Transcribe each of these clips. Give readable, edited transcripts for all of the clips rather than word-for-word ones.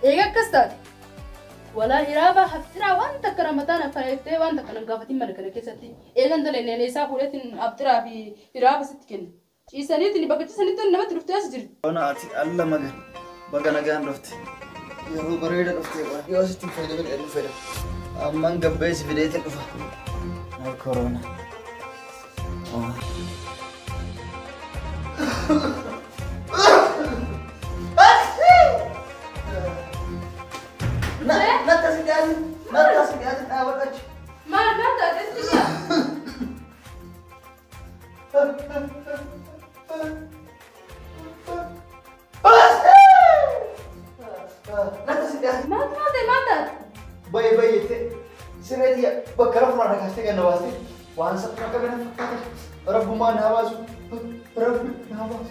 إيه كستاد ولا إرابة حفترا وانت كرامتنا فريتة وانت كنا قافتين مركنا كيستي إيه عندنا لأن نساء قولتين أبترا في إرابة ستكن إيسانيت اللي بقى تسانيت أنا ما تروح تسجل أنا أتي الله مجد بقى نجان رفت يا هو بريد رفت يا ستي فايدة من ألف فايدة أما نقبّيس في ليتك فا الكورونا لا تسجل لا تسجل أول ما تسجل ما باي سيرتي بكره فرنا كاستي نواسي وان سبنا كبنا رب ما نواز رب نواز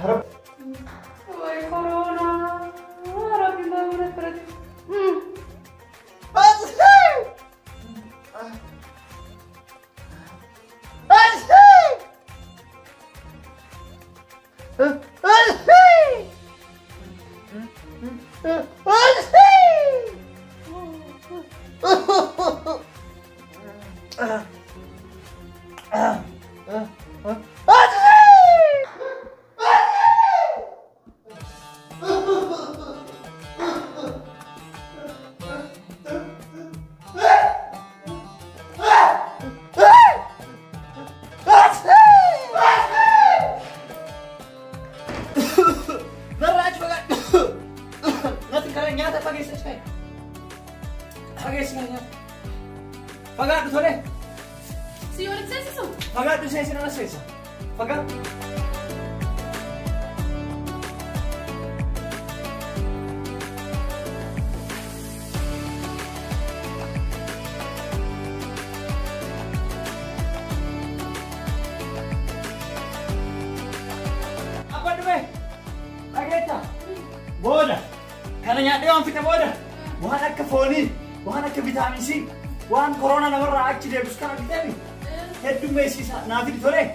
رب وي كورونا ربي ما ونفرت Pagar tu sore. Si oleh saya susu. Pagar tu saya sini nasi. Pagar. Apa tu be? Ageta. Boda. Karena nyade orang fitnah boda. Bukan nak ke phone, bukan nak ke vitamin C. وان كورونا نمر راكي دي بس كان بيتامي هدو ميسي نافي تولي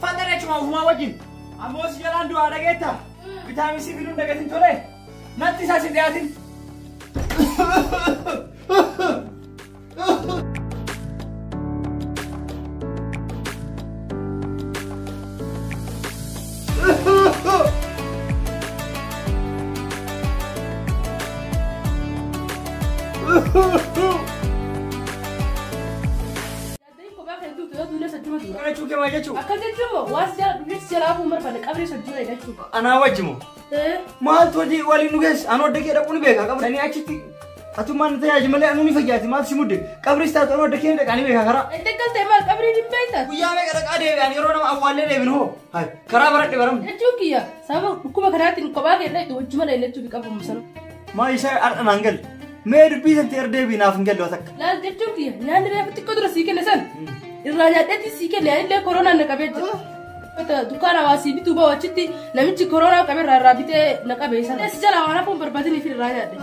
فادرة شو ما وجين أموس جلان دو على جيتا فيتامين سي بيلون دقتين تولي نانتي ساسي دياتين أنا وجمو ما تودي ولي نجس أنا ودك يا ربوني بيجا قبل أني أشتي أتوما نتايا جملة أنوني فجأتي ما تسمودي قبل استاد أنا ودك يا أني بيجا خرا أنت قلت ما قبل يبيتا ويا بيجا رك أدي يعني رونا أول ليلة منه هاي خرا برا تبرم أشوف يا سامع حكومة خرات القبائل اللي توجمنا اللي تبي قبل مسلم ما يصير أنا أنجل مير بيزن تيردي بينا فنجل وثق لا تشوف يا لا أنا بيجي تقدر سيك نسان الرجال ده سيك اللي كورونا نكبيت بتا دكان واسي بتوبا وشتي نمشي كورونا كبير رابطة نكبي سنة سجلا وانا فهم بربادني في الرجال ده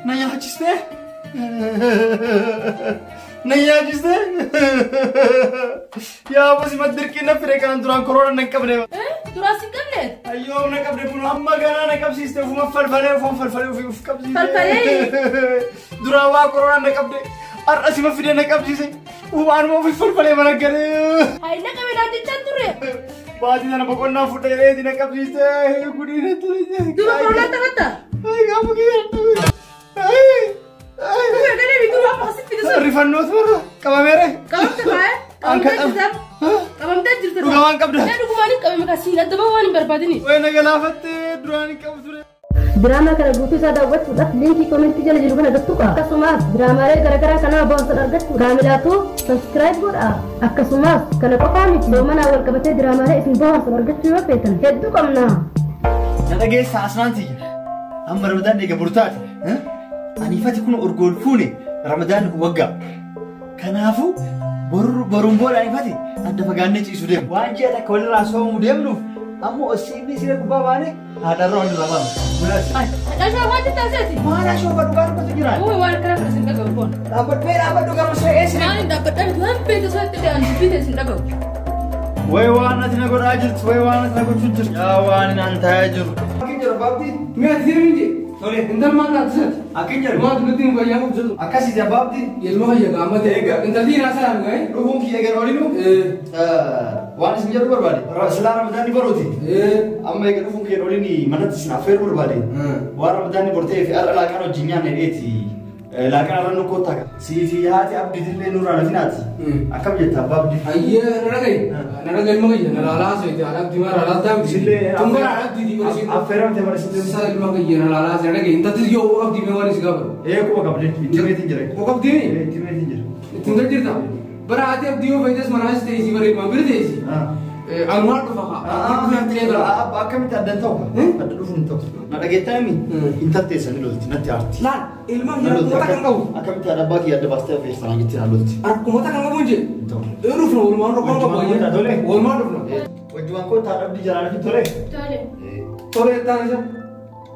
نيا هجسته نيا هجسته يا بس ما تدرك إن في ركان دران كورونا نكبره دراسي كله أيوة نكبره بنو هم كنا نكب سيسته هم فلفله في كب فلفله دران كورونا نكبره أرأسي ما في ده نكب سيسه وأنا ما في فلفله ما نكره هاي نكبه نادي تندره بعدين أنا بقول نافوت ده دي نكب سيسه كودي نتلي دران كورونا تكتا هاي كم كير ريفانوس مرة كم ميره كم تبعه كم تجزر كم تجزر دوغان كم ده لا دوغان كم مكاسين أدبا واني بربادني وين غلافت دراني كم سورة دراما كنا بوتو سادا وقت وقت لينكي كومنتي جل جلوبنا دكتوكا كسوماس دراما ري كرا كنا بونسر أرجت كاملاتو سبسكرايب ورا أكسوماس كنا قفامي دومنا والكبتة دراما ري اسم بونسر أرجت شو بيتن هدو كمنا أنا جاي ساسنانتي أما رمضان دي قبرتات أنا فاتي كنا أرجول فوني رمضان وقع كنافو برمبول أنا فاتي أنت فقاني تيجي سودم وانجي أنا كل راسه مودم نوف أمو أسيبني سيرك باباني هذا رون الرمضان مناسب لا شو هذا تاسيتي ما أنا شو بدوكار بتجيران هو وارد كلام رسم دعوة dapat pera apa dogar masuk es ما عندي دعوة هم بيت سويت ده عندي بيت رسم دعوة Way waan ati na godhaa jirtu, way waan ati na gochuu jirtu. Yaa waan naan taa'ee jiru. Akkin jira baabdi. Mee ati deemini? Tole. Intal maal taasisati? Akkin jira. Maal nuti hin fayyaa jiru? Akkasii baabdi. Ilma fayyaa qaama ta'e. Intalli naa sana gahe. Dhufuun kiyya gara olinu. Waan isin jedhu barbaade. Silaa Ramadaanni barooti. Amma eega dhufuun kiyya olini manatti isin affeeruu barbaade. Waan Ramadaanni bortee fi ala laaqaan wajjin nyaanne dheeti. Laaqaan irra nukkoo ta'a. Siifi haati abdiitillee nurraa nafinaati. Akkam jetta baabdi. Ayyee nana gahe ilma fayyaa nana alaasa itti ala abdii mara alaasa abdii. Sillee Tumbara ala abdii diimaa si. affeeramte bara sitti. Isa ilma fayyaa nana alaasa nana gahe intalli yoo abdii mee waan isi gaafatu. Kuba qabde intimeetiin jira. Muka abdii? Intimeetiin jira. Ittiin gajjirta. Bara haati abdii yoo fayyidas manaas ta'isi bareeduma bira ta'isi. Almaan dhufa haa. Akkamitti addan ta'u? Adda dhufuun ta'u. Na dhageettami intalteessanii lolti natti aarti. Laal ilmaan yakkumata kan qabu. Akkamitti adda abbaa kiyya adda baastee feessanaa jettee na lolti. Rakkumata kan qabu hin dhufna walumaan rakkoon qabu ayye. Walumaan dhufna. Wajjumaan koo taa dhabdi jiraanitti tole. Tole. Tole taan isa.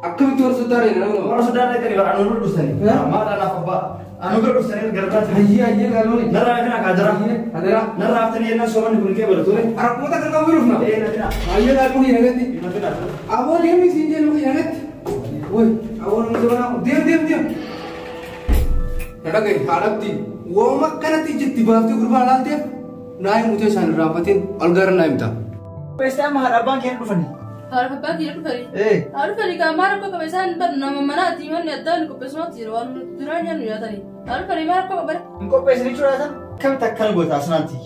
Akkamitti warra sodaaree na nama. Warra sodaa dhaqanii bara anu bira dhuftanii. Maadhaa laaf abbaa. Anu bira dhuftanii gargaarti. Ayyee gaalooni. Narraa kana kaadara. Adara. Narraa haftanii yennaa soomanni kun kee bala tole. Rakkumata kan qabu dhufna. Natina. Ayyee gaalooni hinagatti. Natina. Aboon deemni siin deemu hinagatti. Woy aboon nuti banaa deem. Nadhagaye haadhabdi wooma akkanatti jetti baaftee gurbaa laalteef naayii mutee isaan irraanfatiin ol gara naa himta. Beestee amma haadha abbaan kee dhufanii. Haadha abbaa kiyya dhufanii. Haadha dhufanii kan maal akka qabe isaan nama manaati manni addaan qopheessumaatti jira waan duraan nyaannu nyaatanii. Haadha dhufanii maal akka qabale. Hin qopheessanii jiraatan akkamitti akkana goota asinaatti.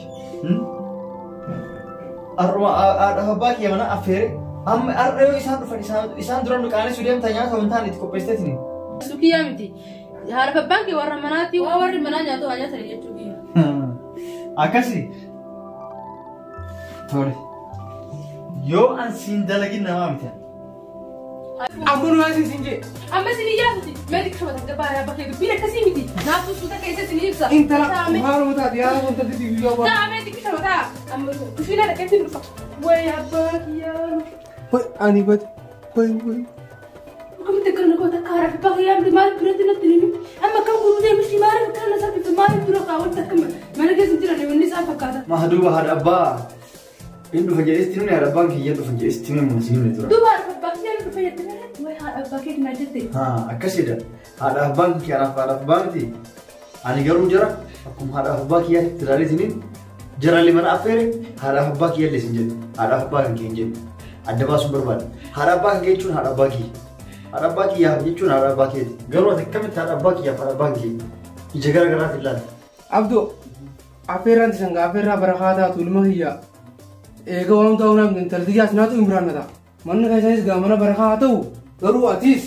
Haadha abbaa kiyya mana affeere amma har'a yoo isaan dhufan isaan dura dhuqaanis deemta nyaata wantaan itti qopheessitee. Sukiyyaa miti. Haadha abbaan kiyya warra manaati waa warri manaa nyaatu waa nyaatanii jechuu kiyya. Akkasi. Tole. Yoo an siin dalagin namaa miti. Amma nu haasi siin jee. Amma isin iyyaasuti. Meeti kashabata gabaa yaa bakkee dubbiin akkasii miti. Naafuu suuta keessa isin ibsa. Intala maaluma taate yaa wanta titi biyyaa waan. Taa meeti kashabata. Amma kushiina dhaqeetti dhufa. Wayi abbaa kiyyaa. Wayi ani bati. Wayi. Akkamitti akka nagoota akka haadha abbaa kiyyaa miti maaliif biratti natti nimi. Amma akkam guruu deemishii maaliif akka na salphifte maaliif dura kaawwatte akkama mana keessa jiran wanni isaan fakkaata. Mahduuba haadha abbaa. Inni dhufa jedheesti nuni haadha abbaan kiyya dhufa jedheesti nuni siinuu tura. Duuba haadha abbaa kiyyaa dhufa jettee wayi haadha abbaa kee dinaa jette. Akkasidha. Haadha abbaan kiyyaaf haadha abbaa miti. Ani garuu jira akkuma haadha abbaa kiyyaa tilaalesiniin jaralli mana affeere haadha abbaa kiyyaa leesin jedhu haadha abbaa kan kee hin jedhu adda baasuun barbaada. Haadha abbaa kan kee jechuun haadha abbaa kiyya. Haadha abbaa kiyyaaf jechuun haadha abbaa keeti. Garuu ati akkamitti haadha abbaa kiyyaaf haadha abbaa kee ija gara garaatti ilaala. Abdoo affeeraan tisan affeerraa barakaa taatu ilma kiyyaa. Eega waan ta'uu namni intalli yaa sinaatu imraan nata. Manni keessaanis gaamana barakaa haa ta'u garuu atis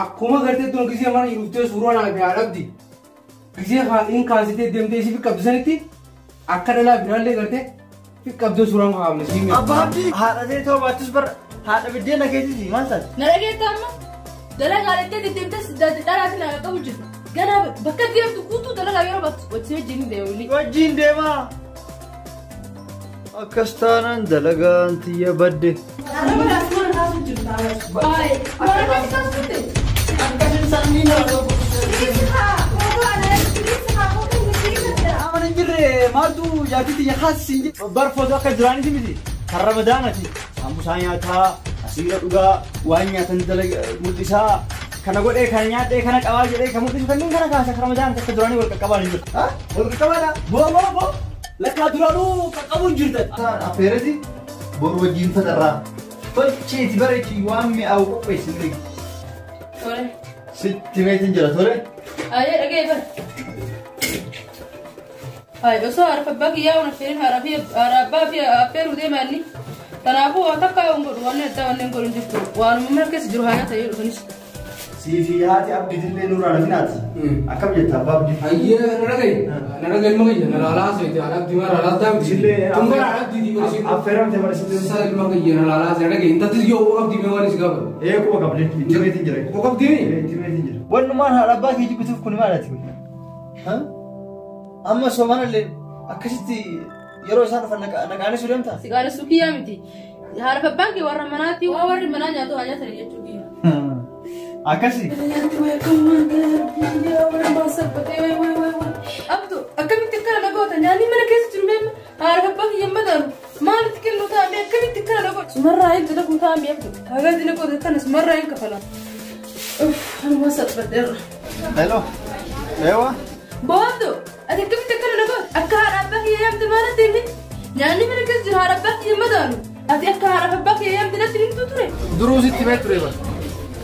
akkuma gartee tun gisee mana dhuftee suuraa naa fi haadhabdi. Gisee haadhiin kaasitee deemtee isii fiqqabdu sanitti akka dhalaa biraallee gartee fiqqabdee suuraan kaa'amne siimee. Abbaabdi haadhatee ta'uu baattus bara haadha biddeena keetiiti maal taate? Na dhageetta amma dalagaa dhattee deddeemtee dharaatti na qaqqabu jirtu. Ganaa bakka deemtu guutuu dalagaa yeroo bakka wajjin wajjin deemuli. Wajjin deemaa. Akkas taanaan dalagaan tiyya badde. Aman hin jirre maaltu yaadii tiyya kaasisiin jedhe barfoota akka jiraaniiti miti kan ramadaanati sambusaa nyaataa asiira dhugaa waan nyaatan mul'isaa kana godhee kana nyaadhee kana qabaa jedhee kan mul'isu kanneen kana kaasa kan ramadaanati akka duraanii wal qaqqabaan hin jiru. Wal qaqqabaadha? Boo. Lakkaa duraanuu qaqqabuun jirtan. Affeerati boru wajjin faxarraa. Tolcheeti bareechi waan mi'aawu qopheessin beeku. Tole. Sitti meetiin jira tole. Ayee dhagee bara. Ayee osoo haadha abbaa kiyyaa waan affeerin haadha abbaa fi affeeruu deemanni. Kanaafuu waan takka yoo godhu waan addaa waan godhu hin jirtu. Waanuma mana keessa jiru haa ta'ee dhufanis. Siifi haati abdiitillee nurraa nafinaati. Akkam jetta abbaa abdii. Ayyee nana ilma kiyya nana alaasa itti haadhabdi mara alaasaa miti. Sillee Tumbara haadhabdi diimaa si. affeeramte bara sitti. Isa ilma kiyya nana alaasa nana intalli yoo qabdi mee waan isi gaafatu. Kuba qabde intimeetiin jira. Kuba qabdi? Intimeetiin jira. Wannumaan haadha abbaa kee jibbituuf kun maalati kun? Amma soomanallee akkasitti yeroo isaan dhufan naqaanisuu deemtaa? Si qaanessu kiyyaa miti. Haadha abbaan kee warra manaati waa warri manaa nyaatu waa nyaatanii jechuu kiyya. Akkasi. Abduu akkamitti akkana nagoota nyaanni mana keessa jiru meemma عارف بقى يمدن ما نتكلم تامي كم تكلم أقول مرة عيد لك تامي يبدو هذا دي نقول تكنس مرة ينك فلا أنا ما صدق بدر هلو ايوه بودو أنت كم تكلم أقول أكهر أباك يوم دمانة تيمي يعني من كذا هار أباك يمدن أنت أكهر أباك يوم دنا تيمي تطري دروسي تبعت ريبا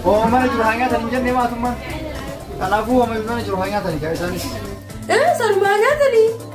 هو ما نجرو حاجة تاني جنني ما ثم أنا أبوه ما يبغى نجرو حاجة تاني كذا إيه صار ما جاتني